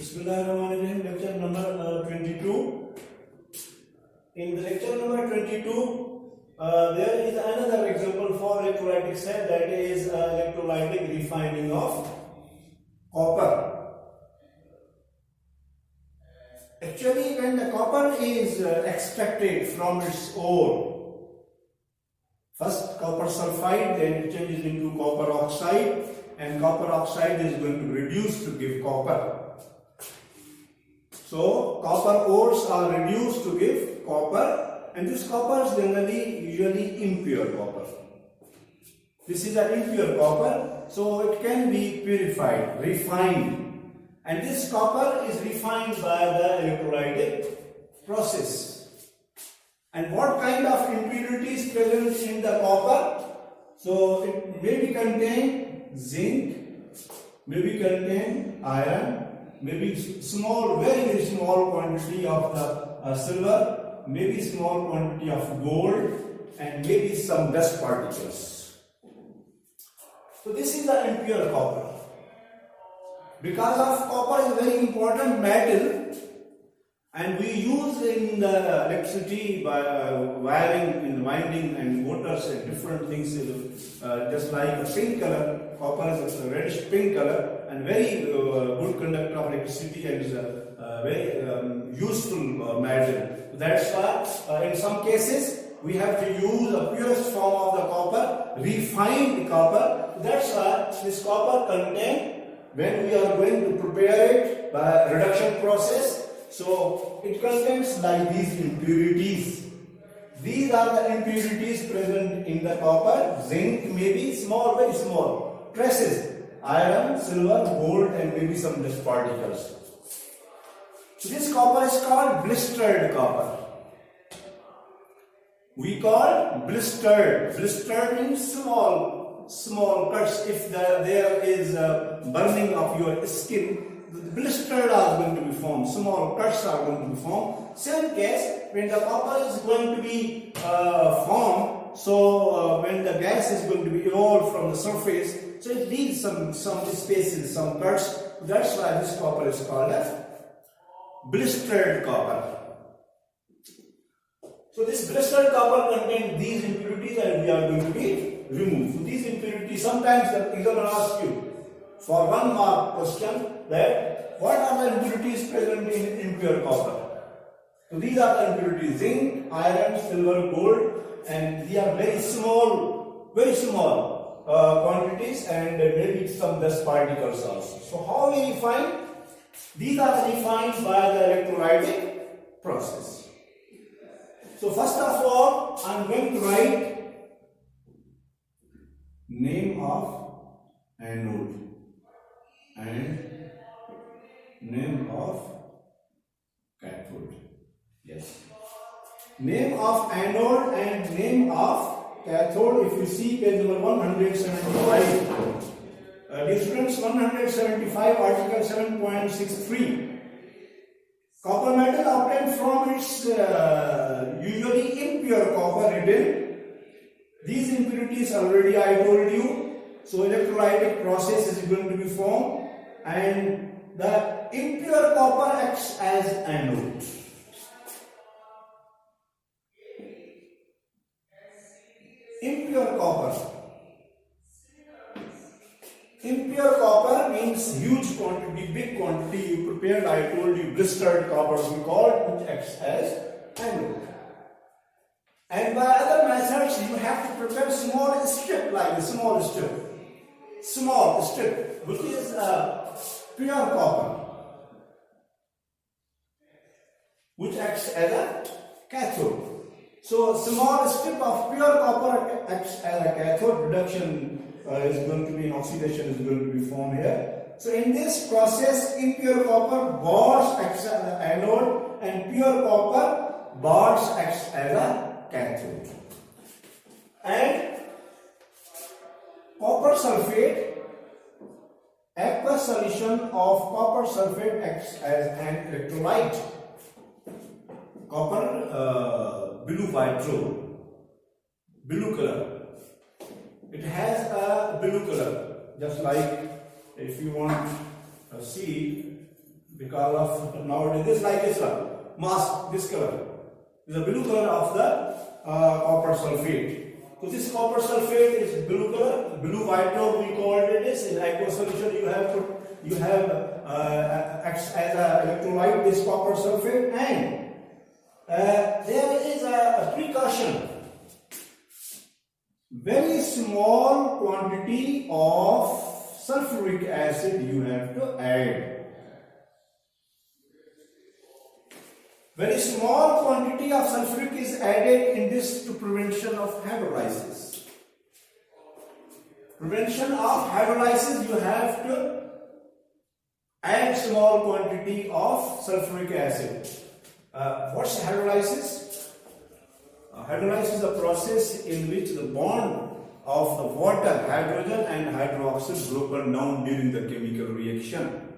Bismillahirrahmanirrahim. Lecture number 22. In the lecture number 22, there is another example for electrolytic cell, that is electrolytic refining of copper. Actually, when the copper is extracted from its ore, first copper sulfide, then it changes into copper oxide, and copper oxide is going to reduce to give copper. So copper ores are reduced to give copper, and this copper is usually impure copper. This is an impure copper, so it can be purified, refined, and this copper is refined by the electrolytic process. And what kind of impurities present in the copper? So it may be contain zinc, maybe contain iron, maybe small, very small quantity of the silver, maybe small quantity of gold, and maybe some dust particles. So this is the impure copper. Because of copper is a very important metal, and we use in the electricity by wiring in winding and motors and different things, just like a pink color. Copper is a reddish pink color and very good conductor of electricity, and is a very useful metal. That's why in some cases we have to use the purest form of the copper, refined copper. That's why this copper contain, when we are going to prepare it by reduction process, so it contains like these impurities. These are the impurities present in the copper. Zinc may be small, very small traces. Iron, silver, gold, and maybe some dust particles. So this copper is called blistered copper. We call blistered. Blistered means small cuts. If there is burning of your skin, the blistered are going to be formed, small cuts are going to be formed. Same case, when the copper is going to be formed, so when the gas is going to be evolved from the surface, so it leaves some spaces, some cuts. That's why this copper is called as blistered copper. So this blistered copper contains these impurities, and we are going to be removed. So these impurities, sometimes the examiner asks you for 1 mark question that what are the impurities present in impure copper? So these are the impurities: zinc, iron, silver, gold, and they are very small quantities, and maybe some dust particles also. So how we refine? These are refined by the electrolytic process. So first of all, I am going to write name of anode and name of cathode. Yes. Name of anode and name of cathode. If you see page number 175, dear students, 175, article 7.63. Copper metal obtained from its usually impure copper written. These impurities already I told you. So electrolytic process is going to be formed, and the impure copper acts as anode. Impure copper. Impure copper means huge quantity, big quantity you prepared. I told you blistered copper we call it, which acts as anode. And by other methods, you have to prepare small strip, like a small strip, which is pure copper, which acts as a cathode. So small strip of pure copper acts as a cathode. Reduction is going to be, oxidation is going to be formed here. So in this process, impure copper bonds acts as an anode, and pure copper bonds acts as a cathode. And copper sulfate, aqueous solution of copper sulfate acts as an electrolyte. Copper blue vitro, blue color. It has a blue color, just like if you want to see because of nowadays this like this one, mask, this color is the blue color of the copper sulfate. So this copper sulfate is blue color, blue white tone we called it is. In aqueous solution you have acts as a electrolyte this copper sulfate, and there is a precaution. Very small quantity of sulfuric acid you have to add. Very small quantity of sulfuric is added in this to prevention of hydrolysis. Prevention of hydrolysis, you have to add small quantity of sulfuric acid. What's hydrolysis? Hydrolysis is a process in which the bond of the water, hydrogen and hydroxide broken down during the chemical reaction.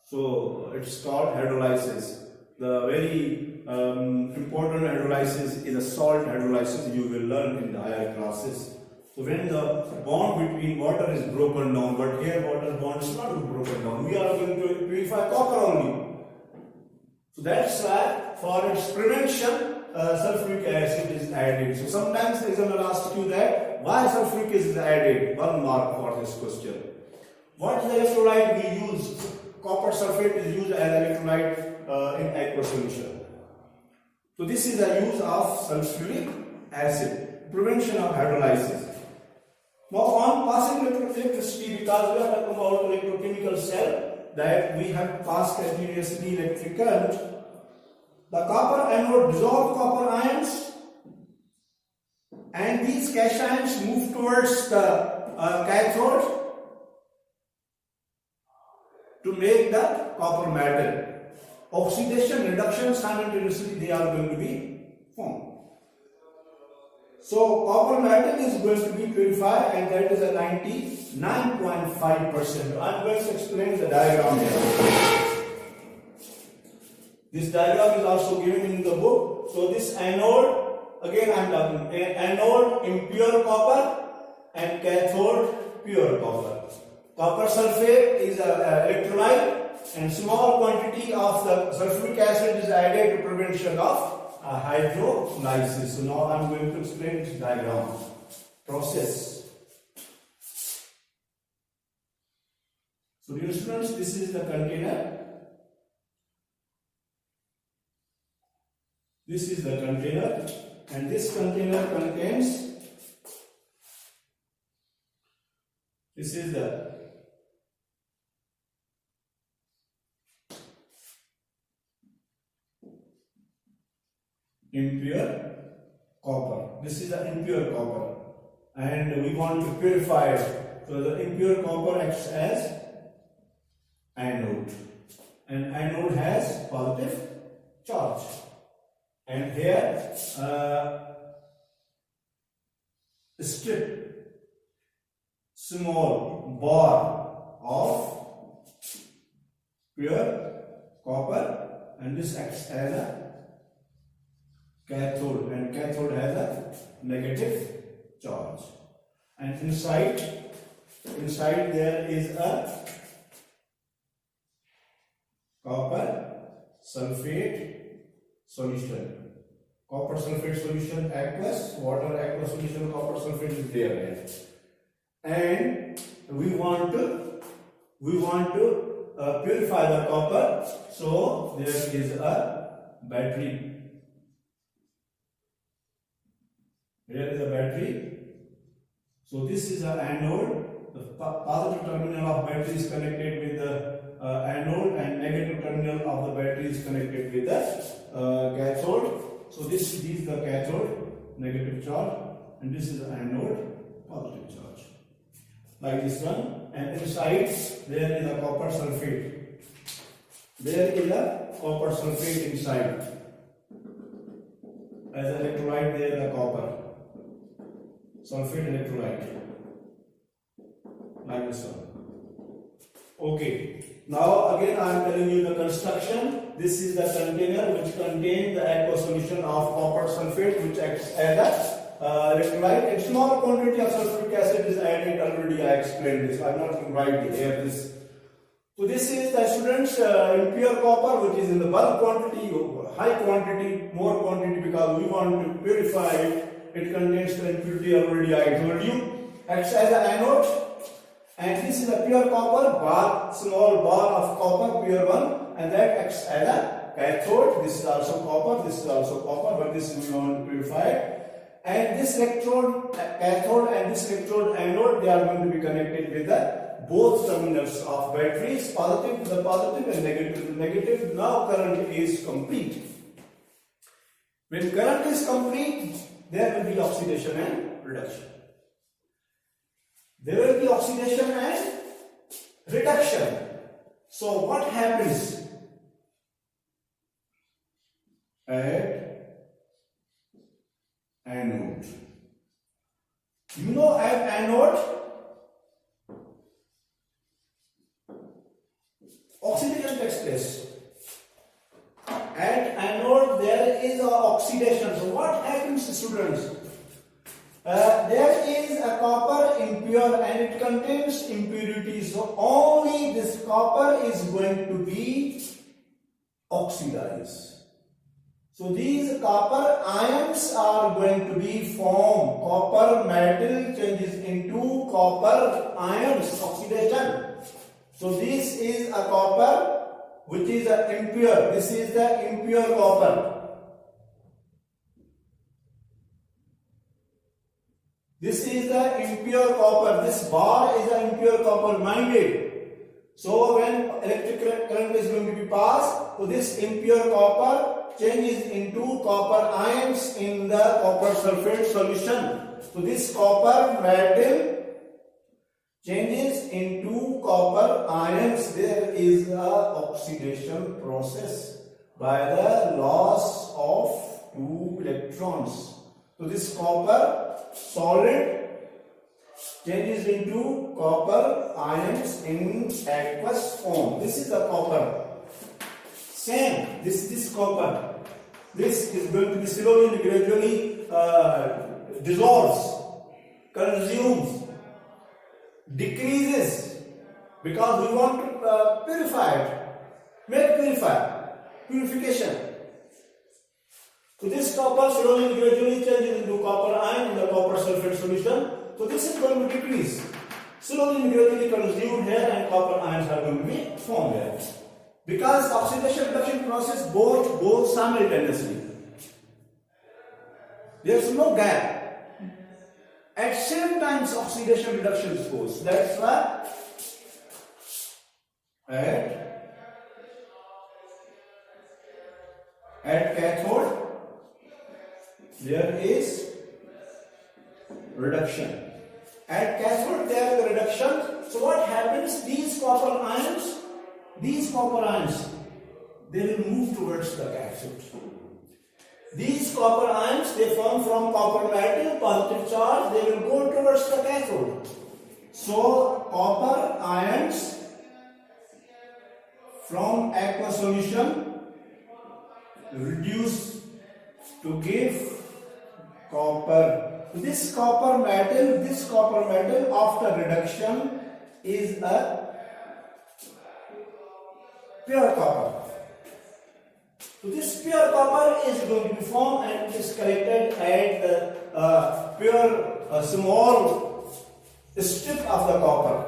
So it's called hydrolysis. The very important hydrolysis is a salt hydrolysis, you will learn in the higher classes. So when the bond between water is broken down, but here water bond is not broken down, we are going to purify copper only. So that's why for its prevention, sulfuric acid is added. So sometimes the examiner asks you that why sulfuric acid is added. 1 mark for this question. What is the electrolyte we use? Copper sulfate is used as electrolyte in aqueous solution. So this is the use of sulfuric acid, prevention of hydrolysis. Now on passing electricity, because we are talking about electrochemical cell, that we have passed continuously electric current. The copper anode dissolve copper ions, and these cations move towards the cathode to make the copper metal. Oxidation, reduction, simultaneously they are going to be formed. So copper metal is going to be purified, and that is a 99.5%. I am going to explain the diagram here. This diagram is also given in the book. So this anode, again I am talking anode impure copper and cathode pure copper. Copper sulfate is an electrolyte, and small quantity of the sulfuric acid is added to prevention of hydrolysis. So now I am going to explain this diagram process. So dear students, this is the container. This is the container, and this container contains, this is the impure copper. This is the impure copper, and we want to purify it. So the impure copper acts as anode, and anode has positive charge. And here strip small bar of pure copper, and this acts as a cathode, and cathode has a negative charge. And inside there is a copper sulfate solution. Copper sulfate solution aqueous, water aqueous solution, copper sulfate is there. And we want to purify the copper. So there is a battery. Here is a battery. So this is an anode. The positive terminal of battery is connected with the anode, and negative terminal of the battery is connected with the cathode. So this is the cathode, negative charge, and this is the anode, positive charge. Like this one. And inside there is a copper sulfate. There is a copper sulfate inside. As electrolyte, there is a copper sulfate electrolyte. Like this one. Okay. Now again I am telling you the construction. This is the container which contains the aqueous solution of copper sulfate, which acts as a electrolyte. A small quantity of sulfuric acid is added. Already I explained this. I am not going to write here this So this is the students impure copper, which is in the bulk quantity, high quantity, more quantity, because we want to purify it. It contains the impurity already I told you. Acts as an anode, and this is a pure copper bar, small bar of copper, pure one, and that acts as a cathode. This is also copper, this is also copper, but this we want to purify it. And this electrode cathode and this electrode anode, they are going to be connected with the both terminals of batteries, positive to the positive and negative to the negative. Now current is complete. When current is complete, there will be oxidation and reduction. There will be oxidation and reduction. So what happens at anode? You know, at anode, oxidation takes place. At anode there is oxidation. So what happens, students? There is a copper impure and it contains impurities. So only this copper is going to be oxidized. So these copper ions are going to be formed. Copper metal changes into copper ions, oxidation. So this is a copper which is impure. This is the impure copper. This is the impure copper. This bar is the impure copper, minded. So when electric current is going to be passed, so this impure copper changes into copper ions in the copper sulfate solution. So this copper metal changes into copper ions. There is a oxidation process by the loss of 2 electrons. So this copper solid changes into copper ions in aqueous form. This is the copper. Same, this copper. This is going to be slowly and gradually dissolves, consumes, decreases, because we want to purify it, make purification. So this copper slowly and gradually changes into copper ion in the copper sulfate solution. So this is going to decrease, slowly and gradually consumed here, and copper ions are going to be formed here. Because oxidation reduction process both go simultaneously. There is no gap. At same time oxidation reduction goes. That's why at cathode there is reduction. At cathode there is reduction. So what happens? These copper ions, they will move towards the cathode. These copper ions, they form from copper metal, positive charge, they will go towards the cathode. So copper ions from aqueous solution reduce to give copper. This copper metal after reduction is a pure copper. So this pure copper is going to be formed and it is collected at the pure small strip of the copper.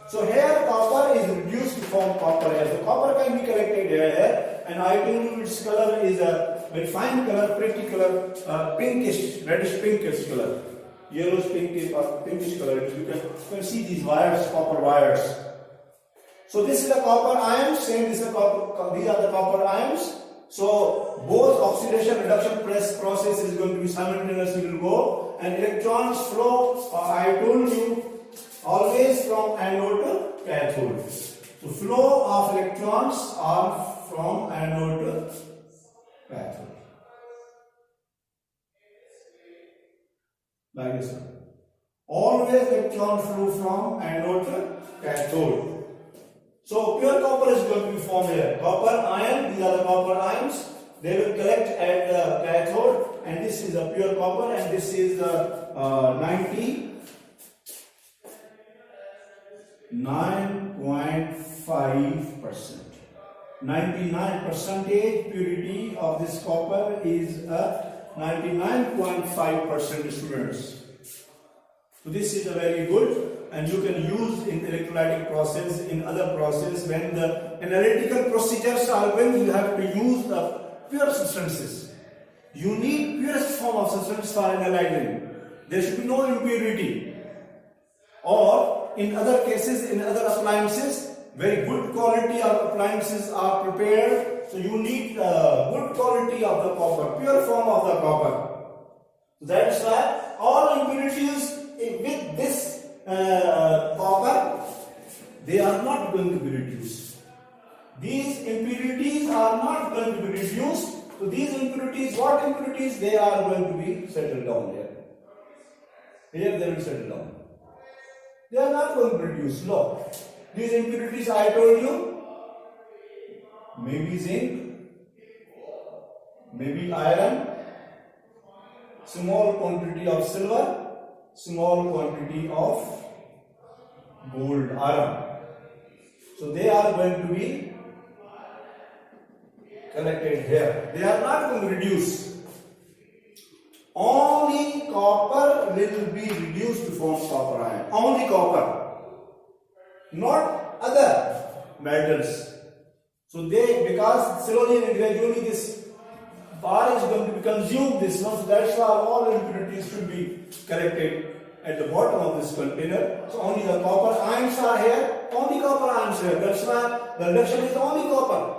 So here copper is reduced to form copper here. So copper can be collected here, and I told you its color is a very fine color, pretty color, pinkish, reddish pinkish color, yellowish pinkish or pinkish color. You can see these wires, copper wires. So this is the copper ions, same this is the copper, these are the copper ions. So both oxidation reduction process is going to be simultaneously will go, and electrons flow, I told you, always from anode to cathode. So flow of electrons are from anode to cathode. Like this one. Always electron flow from anode to cathode. So pure copper is going to be formed here. Copper ion, these are the copper ions. They will collect at the cathode, and this is a pure copper, and this is the 9.5 99% purity of this copper is a 99.5% students. So this is a very good, and you can use in electrolytic process, in other process, when the analytical procedures are when you have to use the pure substances. You need purest form of substance for analyzing. There should be no impurity. Or in other cases, in other appliances, very good quality of appliances are prepared. So you need good quality of the copper, pure form of the copper. That's why all impurities with this copper, they are not going to be reduced. These impurities are not going to be reduced. So these impurities, what impurities? They are going to be settled down here. Here they will settle down. They are not going to reduce. No. These impurities I told you, maybe zinc, maybe iron, small quantity of silver, small quantity of gold, iron. So they are going to be collected here. They are not going to reduce. Only copper will be reduced to form copper ion. Only copper. Not other metals. So because slowly and gradually this bar is going to be consumed, this one, so that's why all impurities should be collected at the bottom of this container. So only the copper ions are here, only copper ions here. That's why the reduction is only copper.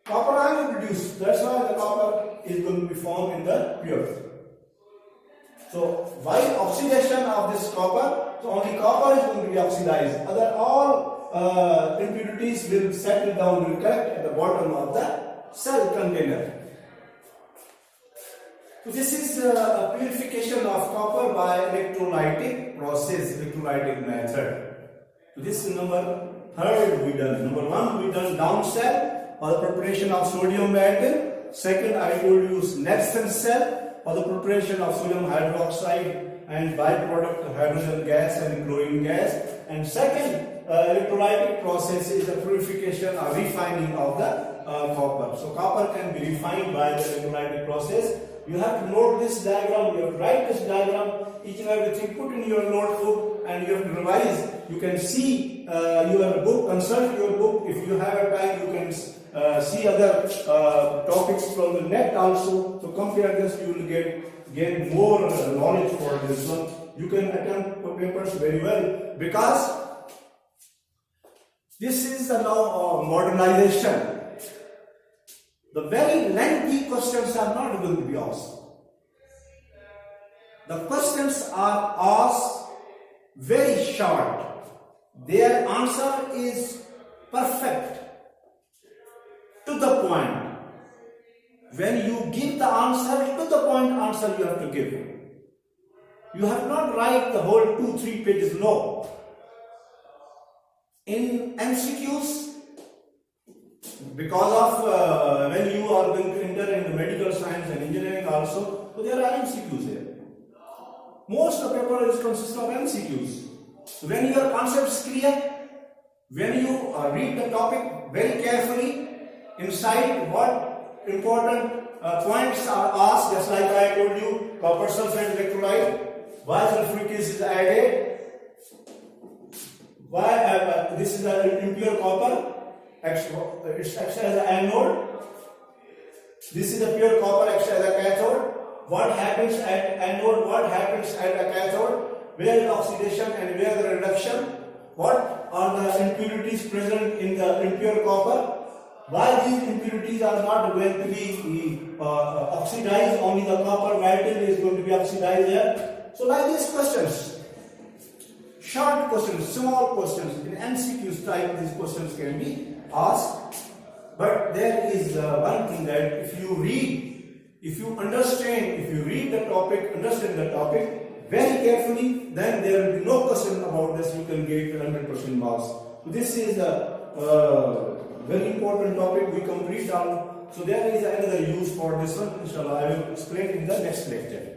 Copper ion is reduced. That's why the copper is going to be formed in the pure. So while oxidation of this copper, so only copper is going to be oxidized. Other all impurities will settle down, will collect at the bottom of the cell container. So this is a purification of copper by electrolytic process, electrolytic method. So this is number third we done. Number one we done down cell for the preparation of sodium metal. Second I told you next cell for the preparation of sodium hydroxide and byproduct hydrogen gas and chlorine gas. And second electrolytic process is the purification or refining of the copper. So copper can be refined by the electrolytic process. You have to note this diagram, you have to write this diagram, each and everything put in your notebook, and you have to revise. You can see your book, consult your book. If you have a time, you can see other topics from the net also. So compare this, you will gain more knowledge for this one. You can attempt papers very well, because this is now modernization. The very lengthy questions are not going to be asked. The questions are asked very short. Their answer is perfect, to the point. When you give the answer, to the point answer you have to give. You have not write the whole 2-3 pages, no. In MCQs, because of when you are going to enter into medical science and engineering also, so there are MCQs here. Most of the paper is consists of MCQs. So when your concept is clear, when you read the topic very carefully, inside what important points are asked, just like I told you, copper sulfate electrolyte, why sulfuric acid is added, why this is an impure copper, it acts as an anode, this is a pure copper, acts as a cathode. What happens at anode, what happens at a cathode, where the oxidation and where the reduction, what are the impurities present in the impure copper, why these impurities are not going to be oxidized, only the copper metal is going to be oxidized there. So like these questions, short questions, small questions, in MCQs type these questions can be asked. But there is one thing that if you read, if you understand, if you read the topic, understand the topic very carefully, then there will be no question about this, you can get 100% marks. So this is a very important topic we complete now. So there is another use for this one, inshallah I will explain in the next lecture.